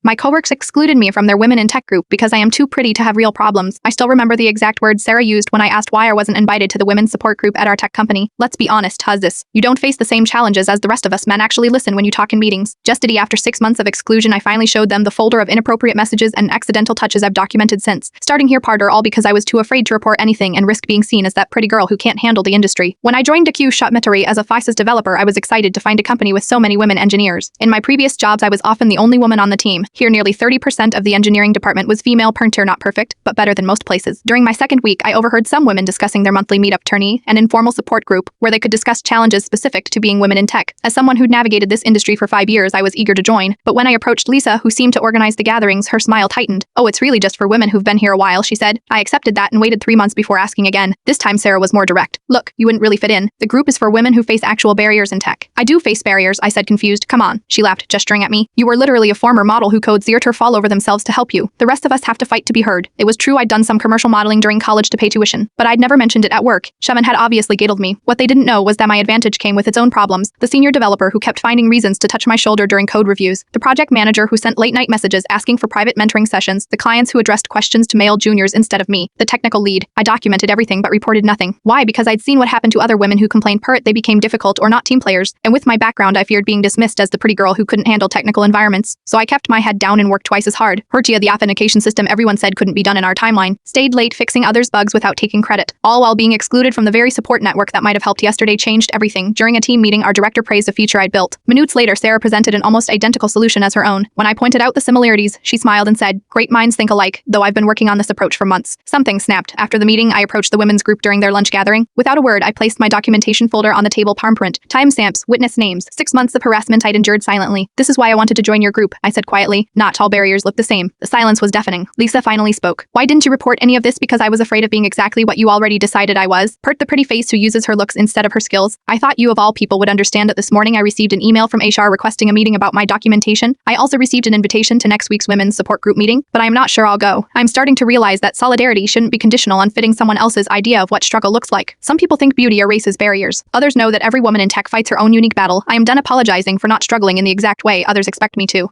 My coworkers excluded me from their women in tech group because I am too pretty to have real problems. I still remember the exact words Sarah used when I asked why I wasn't invited to the women's support group at our tech company. Let's be honest, this. You don't face the same challenges as the rest of us men. Actually listen when you talk in meetings. Just after 6 months of exclusion, I finally showed them the folder of inappropriate messages and accidental touches I've documented since. Starting here parter all because I was too afraid to report anything and risk being seen as that pretty girl who can't handle the industry. When I joined Q Shotmetary as a FISA's developer, I was excited to find a company with so many women engineers. In my previous jobs, I was often the only woman on the team. Here, nearly 30% of the engineering department was female. Pernter not perfect, but better than most places. During my second week, I overheard some women discussing their monthly meetup tourney, an informal support group where they could discuss challenges specific to being women in tech. As someone who'd navigated this industry for 5 years, I was eager to join, but when I approached Lisa, who seemed to organize the gatherings, her smile tightened. "Oh, it's really just for women who've been here a while," she said. I accepted that and waited 3 months before asking again. This time Sarah was more direct. "Look, you wouldn't really fit in. The group is for women who face actual barriers in tech." "I do face barriers," I said, confused. "Come on," she laughed, gesturing at me. "You were literally a former model who codes their fall over themselves to help you. The rest of us have to fight to be heard." It was true I'd done some commercial modeling during college to pay tuition, but I'd never mentioned it at work. Shovin had obviously giggled me. What they didn't know was that my advantage came with its own problems. The senior developer who kept finding reasons to touch my shoulder during code reviews. The project manager who sent late-night messages asking for private mentoring sessions. The clients who addressed questions to male juniors instead of me. The technical lead. I documented everything but reported nothing. Why? Because I'd seen what happened to other women who complained they became difficult or not team players, and with my background I feared being dismissed as the pretty girl who couldn't handle technical environments. So I kept my head down and worked twice as hard. Hertia, the authentication system everyone said couldn't be done in our timeline. Stayed late fixing others' bugs without taking credit. All while being excluded from the very support network that might have helped. Yesterday changed everything. During a team meeting, our director praised a feature I'd built. Minutes later, Sarah presented an almost identical solution as her own. When I pointed out the similarities, she smiled and said, "Great minds think alike, though I've been working on this approach for months." Something snapped. After the meeting, I approached the women's group during their lunch gathering. Without a word, I placed my documentation folder on the table, palm print, timestamps, witness names, 6 months of harassment I'd endured silently. "This is why I wanted to join your group," I said quietly. Not all barriers look the same. The silence was deafening. Lisa finally spoke. "Why didn't you report any of this?" "Because I was afraid of being exactly what you already decided I was." Pert, the pretty face who uses her looks instead of her skills. "I thought you of all people would understand that this morning I received an email from HR requesting a meeting about my documentation. I also received an invitation to next week's women's support group meeting, but I'm not sure I'll go. I'm starting to realize that solidarity shouldn't be conditional on fitting someone else's idea of what struggle looks like. Some people think beauty erases barriers. Others know that every woman in tech fights her own unique battle. I am done apologizing for not struggling in the exact way others expect me to."